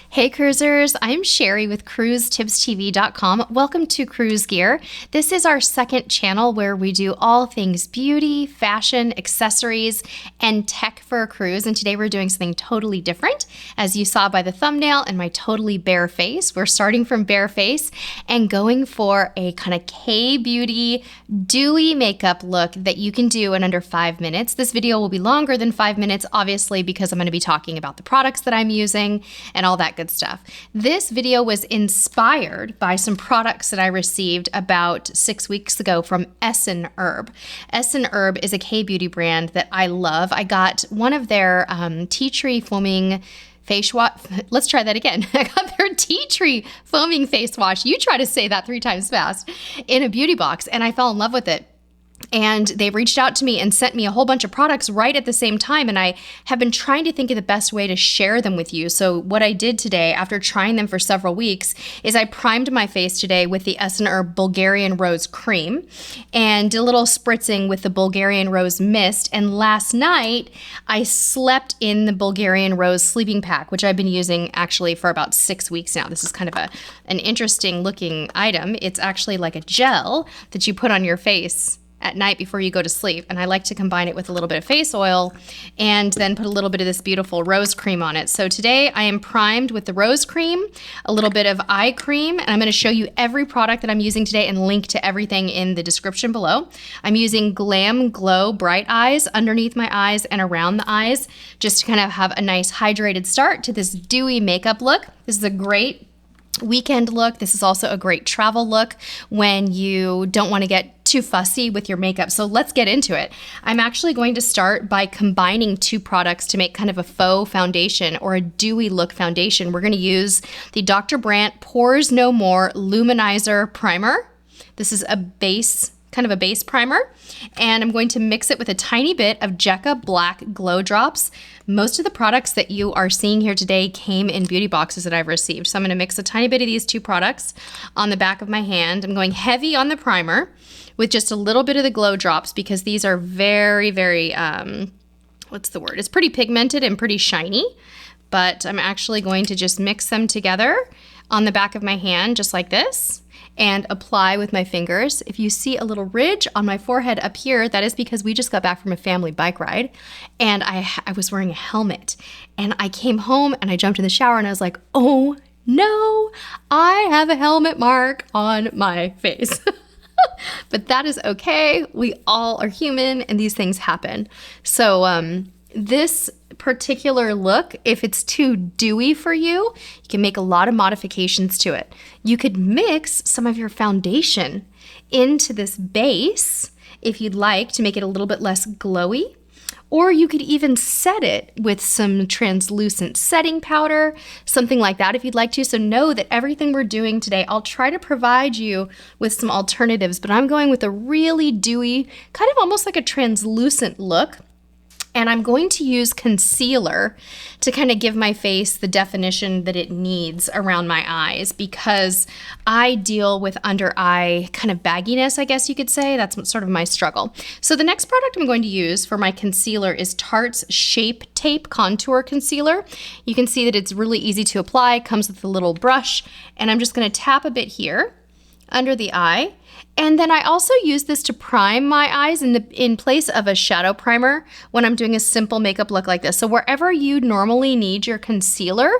Hey cruisers, I'm Sherry with CruiseTipsTV.com. Welcome to Cruise Gear. This is our second channel where we do all things beauty, fashion, accessories, and tech for a cruise. And today we're doing something totally different. As you saw by the thumbnail and my totally bare face, we're starting from bare face and going for a kind of K-Beauty dewy makeup look that you can do in under 5 minutes. This video will be longer than 5 minutes, obviously, because I'm going to be talking about the products that I'm using and all that good stuff. This video was inspired by some products that I received about 6 weeks ago from EssenHerb. EssenHerb is a K-beauty brand that I love. I got one of their tea tree foaming face wash. Let's try that again. I got their tea tree foaming face wash. You try to say that 3 times fast in a beauty box, and I fell in love with it. And they reached out to me and sent me a whole bunch of products right at the same time. And I have been trying to think of the best way to share them with you. So what I did today, after trying them for several weeks, is I primed my face today with the EssenHerb Bulgarian Rose Cream and did a little spritzing with the Bulgarian Rose Mist. And last night, I slept in the Bulgarian Rose sleeping pack, which I've been using actually for about 6 weeks now. This is kind of an interesting looking item. It's actually like a gel that you put on your face at night before you go to sleep. And I like to combine it with a little bit of face oil and then put a little bit of this beautiful rose cream on it. So today I am primed with the rose cream, a little bit of eye cream, and I'm going to show you every product that I'm using today and link to everything in the description below. I'm using Glamglow Bright Eyes underneath my eyes and around the eyes just to kind of have a nice hydrated start to this dewy makeup look. This is a great weekend look. This is also a great travel look when you don't want to get too fussy with your makeup. So let's get into it. I'm actually going to start by combining 2 products to make kind of a faux foundation or a dewy look foundation. We're going to use the Dr. Brandt Pores No More Luminizer Primer. This is a base, kind of a base primer, and I'm going to mix it with a tiny bit of Jecca Blac Glow Drops. Most of the products that you are seeing here today came in beauty boxes that I've received. So I'm going to mix a tiny bit of these 2 products on the back of my hand. I'm going heavy on the primer with just a little bit of the glow drops because these are very, very, what's the word? It's pretty pigmented and pretty shiny, but I'm actually going to just mix them together on the back of my hand just like this and apply with my fingers. If you see a little ridge on my forehead up here, that is because we just got back from a family bike ride and I was wearing a helmet and I came home and I jumped in the shower and I was like, oh no, I have a helmet mark on my face. But that is okay. We all are human and these things happen. So this particular look, if it's too dewy for you, you can make a lot of modifications to it. You could mix some of your foundation into this base if you'd like to make it a little bit less glowy. Or you could even set it with some translucent setting powder, something like that if you'd like to. So know that everything we're doing today, I'll try to provide you with some alternatives, but I'm going with a really dewy, kind of almost like a translucent look. And I'm going to use concealer to kind of give my face the definition that it needs around my eyes because I deal with under eye kind of bagginess, I guess you could say. That's sort of my struggle. So the next product I'm going to use for my concealer is Tarte's Shape Tape Contour Concealer. You can see that it's really easy to apply, comes with a little brush, and I'm just going to tap a bit here under the eye. And then I also use this to prime my eyes in place of a shadow primer when I'm doing a simple makeup look like this. So wherever you normally need your concealer,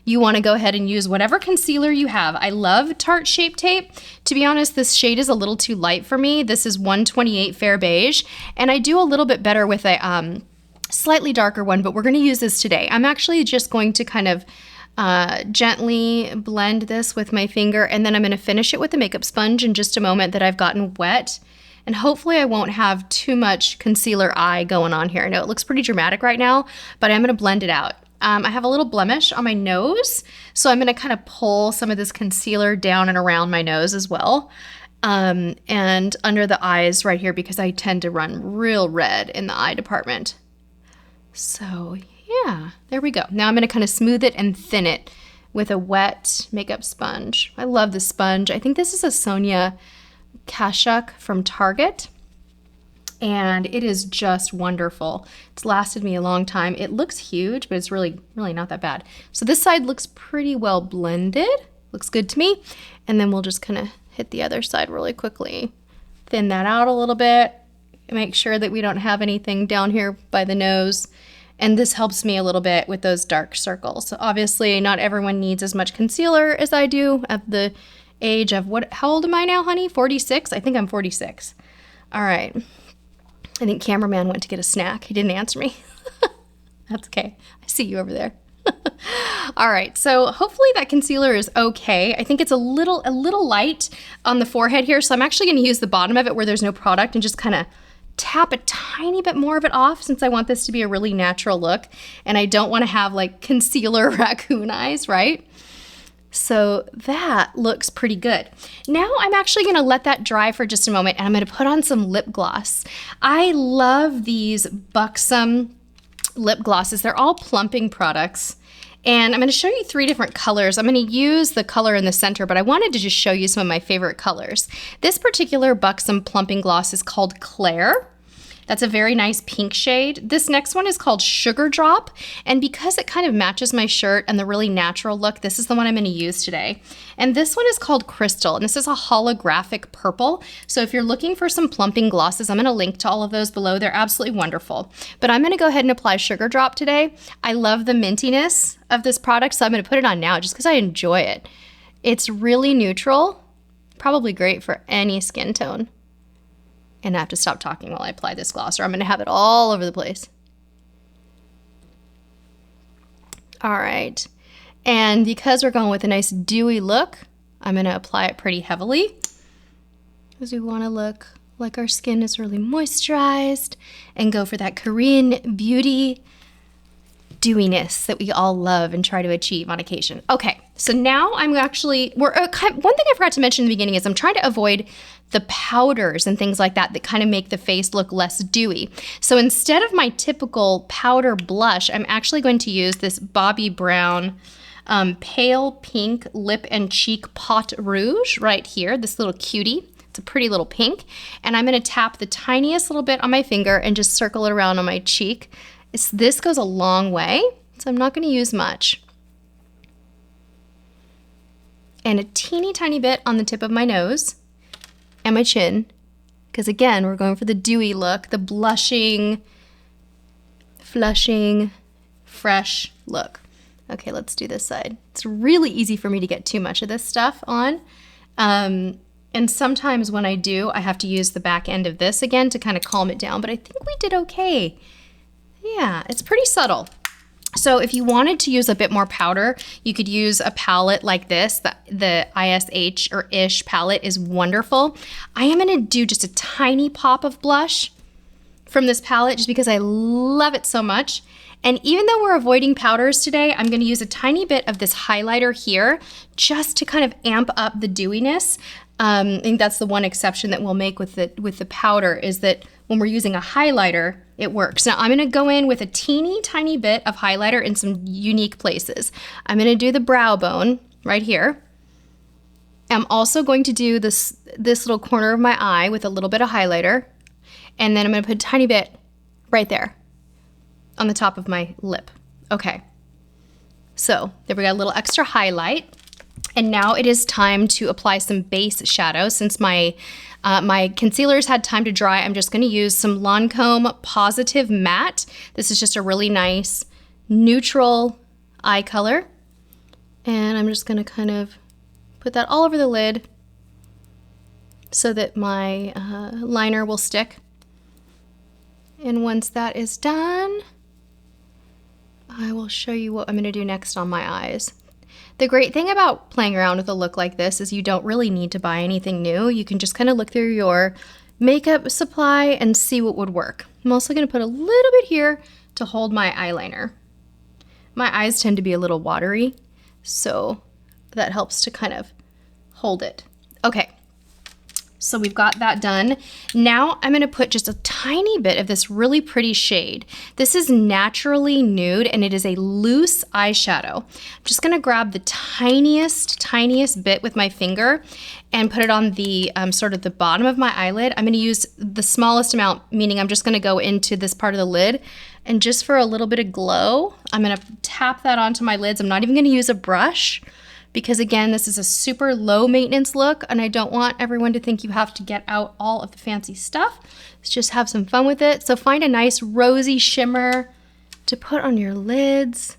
you want to go ahead and use whatever concealer you have. I love Tarte Shape Tape. To be honest, this shade is a little too light for me. This is 128 Fair Beige, and I do a little bit better with a slightly darker one, but we're going to use this today. I'm actually just going to kind of gently blend this with my finger, and then I'm going to finish it with a makeup sponge in just a moment that I've gotten wet. And hopefully I won't have too much concealer eye going on here. I know it looks pretty dramatic right now, but I'm going to blend it out. I have a little blemish on my nose, so I'm going to kind of pull some of this concealer down and around my nose as well. And under the eyes right here because I tend to run real red in the eye department. So yeah, there we go. Now I'm going to kind of smooth it and thin it with a wet makeup sponge. I love this sponge. I think this is a Sonia Kashuk from Target. and it is just wonderful. It's lasted me a long time. It looks huge, but it's really not that bad. So this side looks pretty well blended. Looks good to me. And then we'll just kind of hit the other side really quickly. Thin that out a little bit. Make sure that we don't have anything down here by the nose. And this helps me a little bit with those dark circles. So obviously not everyone needs as much concealer as I do at the age of how old am I now, honey? 46? I think I'm 46. All right. I think cameraman went to get a snack. He didn't answer me. That's okay. I see you over there. All right, so hopefully that concealer is okay. I think it's a little light on the forehead here, so I'm actually going to use the bottom of it where there's no product and just kind of tap a tiny bit more of it off, since I want this to be a really natural look and I don't want to have like concealer raccoon eyes, right? So that looks pretty good. Now I'm actually going to let that dry for just a moment and I'm going to put on some lip gloss. I love these Buxom lip glosses. They're all Plumping products. And I'm going to show you 3 different colors. I'm going to use the color in the center, but I wanted to just show you some of my favorite colors. This particular Buxom Plumping gloss is called Claire. That's a very nice pink shade. This next one is called Sugar Drop, and because it kind of matches my shirt and the really natural look, this is the one I'm going to use today. And this one is called Crystal, and this is a holographic purple. So if you're looking for some plumping glosses, I'm going to link to all of those below. They're absolutely wonderful. But I'm going to go ahead and apply Sugar Drop today. I love the mintiness of this product, so I'm going to put it on now just because I enjoy it. It's really neutral, probably great for any skin tone. And I have to stop talking while I apply this gloss or I'm going to have it all over the place. All right. And because we're going with a nice dewy look, I'm going to apply it pretty heavily because we want to look like our skin is really moisturized and go for that Korean beauty dewiness that we all love and try to achieve on occasion. Okay, so now I'm actually, one thing I forgot to mention in the beginning is I'm trying to avoid the powders and things like that that kind of make the face look less dewy. So instead of my typical powder blush, I'm actually going to use this Bobbi Brown Pale Pink Lip and Cheek Pot Rouge right here, this little cutie. It's a pretty little pink. And I'm going to tap the tiniest little bit on my finger and just circle it around on my cheek. This goes a long way, so I'm not going to use much. And a teeny tiny bit on the tip of my nose and my chin, because again, we're going for the dewy look, the blushing, flushing, fresh look. Okay, let's do this side. It's really easy for me to get too much of this stuff on. And sometimes when I do, I have to use the back end of this again to kind of calm it down, but I think we did okay. Yeah, it's pretty subtle. So if you wanted to use a bit more powder, you could use a palette like this. The ISH or ISH palette is wonderful. I am going to do just a tiny pop of blush from this palette just because I love it so much. And even though we're avoiding powders today, I'm going to use a tiny bit of this highlighter here just to kind of amp up the dewiness. I think that's the one exception that we'll make with the powder is that when we're using a highlighter, it works. Now I'm going to go in with a teeny tiny bit of highlighter in some unique places. I'm going to do the brow bone right here. I'm also going to do this little corner of my eye with a little bit of highlighter. And then I'm going to put a tiny bit right there on the top of my lip. Okay. So there we got a little extra highlight. And now it is time to apply some base shadow. Since my concealer's had time to dry, I'm just going to use some Lancome Positive Matte. This is just a really nice neutral eye color. And I'm just going to kind of put that all over the lid so that my liner will stick. And once that is done, I will show you what I'm going to do next on my eyes. The great thing about playing around with a look like this is you don't really need to buy anything new. You can just kind of look through your makeup supply and see what would work. I'm also going to put a little bit here to hold my eyeliner. My eyes tend to be a little watery, so that helps to kind of hold it. Okay, So we've got that done. Now I'm gonna put just a tiny bit of this really pretty shade. This is Naturally Nude and it is a loose eyeshadow. I'm just gonna grab the tiniest bit with my finger and put it on the sort of the bottom of my eyelid. I'm gonna use the smallest amount, meaning I'm just gonna go into this part of the lid, and just for a little bit of glow, I'm gonna tap that onto my lids. I'm not even gonna use a brush, because again, this is a super low maintenance look and I don't want everyone to think you have to get out all of the fancy stuff. Let's just have some fun with it. So find a nice rosy shimmer to put on your lids.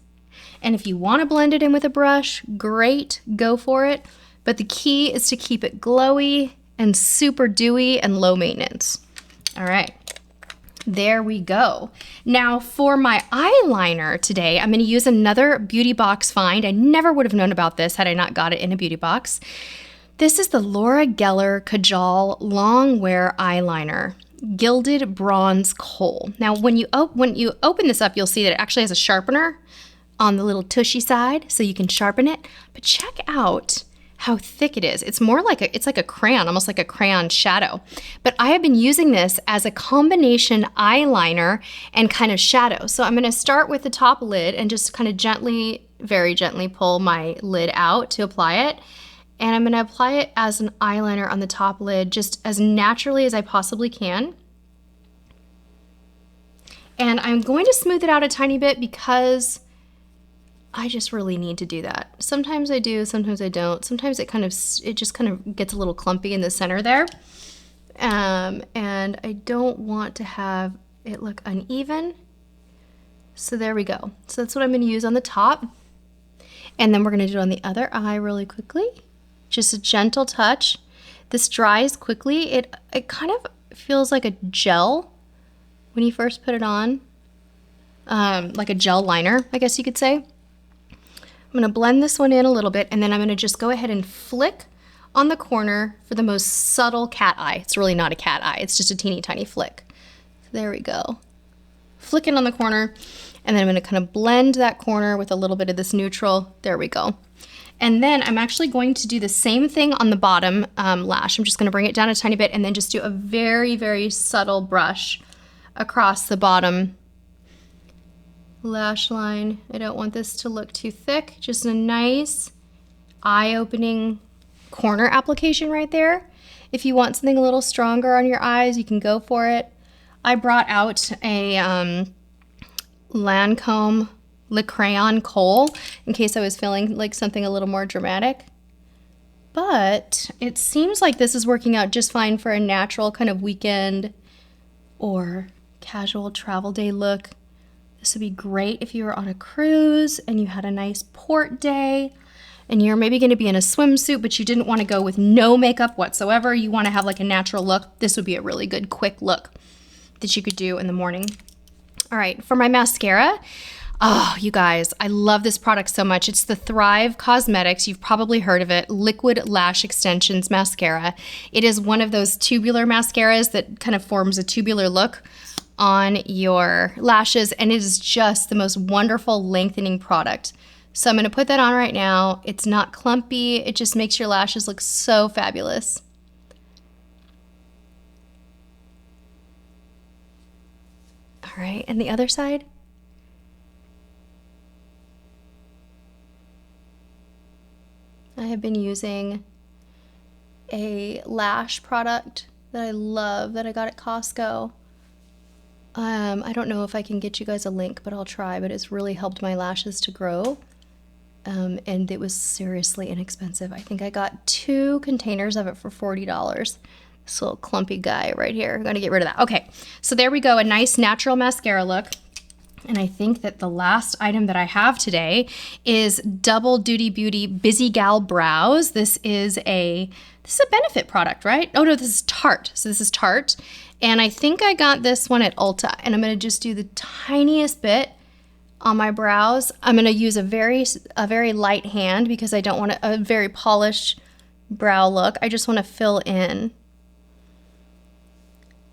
And if you want to blend it in with a brush, great, go for it. But the key is to keep it glowy and super dewy and low maintenance. All right. There we go. Now for my eyeliner today, I'm going to use another beauty box find. I never would have known about this had I not got it in a beauty box. This is the Laura Geller Kajal Long Wear Eyeliner, Gilded Bronze Kohl. Now when you open this up, you'll see that it actually has a sharpener on the little tushy side, so you can sharpen it. But check out how thick it is. It's more like it's like a crayon, almost like a crayon shadow. But I have been using this as a combination eyeliner and kind of shadow. So I'm gonna start with the top lid and just kind of gently, very gently pull my lid out to apply it. And I'm gonna apply it as an eyeliner on the top lid, just as naturally as I possibly can. And I'm going to smooth it out a tiny bit because I just really need to do that. Sometimes I do, sometimes I don't. Sometimes it just kind of gets a little clumpy in the center there. And I don't want to have it look uneven. So there we go. So that's what I'm gonna use on the top. And then we're gonna do it on the other eye really quickly. Just a gentle touch. This dries quickly. It kind of feels like a gel when you first put it on. Like a gel liner, I guess you could say. I'm gonna blend this one in a little bit, and then I'm gonna just go ahead and flick on the corner for the most subtle cat eye. It's really not a cat eye, it's just a teeny tiny flick. So there we go. Flick it on the corner, and then I'm gonna kind of blend that corner with a little bit of this neutral. There we go. And then I'm actually going to do the same thing on the bottom lash. I'm just gonna bring it down a tiny bit and then just do a very, very subtle brush across the bottom lash line. I don't want this to look too thick, just a nice eye-opening corner application right there. If you want something a little stronger on your eyes, you can go for it. I brought out a Lancome Le Crayon Kohl in case I was feeling like something a little more dramatic. But it seems like this is working out just fine for a natural kind of weekend or casual travel day look. This would be great if you were on a cruise and you had a nice port day and you're maybe going to be in a swimsuit, but you didn't want to go with no makeup whatsoever. You want to have like a natural look. This would be a really good quick look that you could do in the morning. All right, for my mascara, oh, you guys, I love this product so much. It's the Thrive Cosmetics. You've probably heard of it. Liquid Lash Extensions Mascara. It is one of those tubular mascaras that kind of forms a tubular look on your lashes, and it is just the most wonderful lengthening product. So I'm going to put that on right now. It's not clumpy. It just makes your lashes look so fabulous. All right, and the other side. I have been using a lash product that I love that I got at Costco. I don't know if I can get you guys a link, but I'll try, but it's really helped my lashes to grow. And it was seriously inexpensive. I think I got 2 containers of it for $40. This little clumpy guy right here. I'm gonna get rid of that. Okay, so there we go, a nice natural mascara look. And I think that the last item that I have today is Double Duty Beauty Busy Gal Brows. This is a Benefit product, right? Oh no, this is Tarte. So this is Tarte. And I think I got this one at Ulta, and I'm gonna just do the tiniest bit on my brows. I'm gonna use a very light hand because I don't want a very polished brow look. I just wanna fill in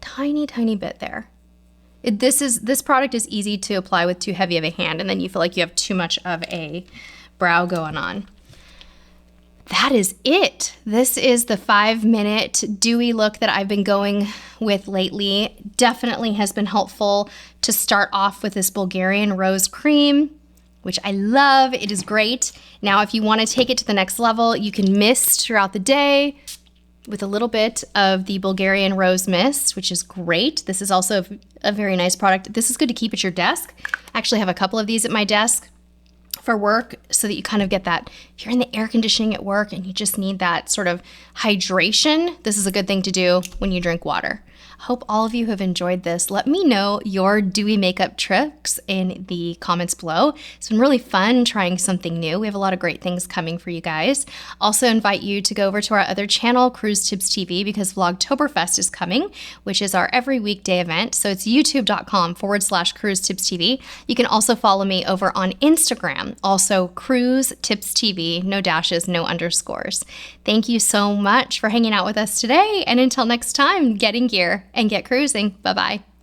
tiny, tiny bit there. This product is easy to apply with too heavy of a hand, and then you feel like you have too much of a brow going on. that is it. This is the 5-minute dewy look that I've been going with lately. Definitely has been helpful to start off with this Bulgarian Rose Cream, which I love. It is great. Now, if you want to take it to the next level, you can mist throughout the day with a little bit of the Bulgarian Rose Mist, which is great. This is also a very nice product. This is good to keep at your desk. I actually have a couple of these at my desk for work so that you kind of get that, if you're in the air conditioning at work and you just need that sort of hydration, this is a good thing to do when you drink water. I hope all of you have enjoyed this. Let me know your dewy makeup tricks in the comments below. It's been really fun trying something new. We have a lot of great things coming for you guys. Also invite you to go over to our other channel, Cruise Tips TV, because Vlogtoberfest is coming, which is our every weekday event. So it's youtube.com/Cruise Tips TV. You can also follow me over on Instagram, also Cruise Tips TV, no dashes, no underscores. Thank you so much for hanging out with us today. And until next time, get in gear and get cruising. Bye-bye.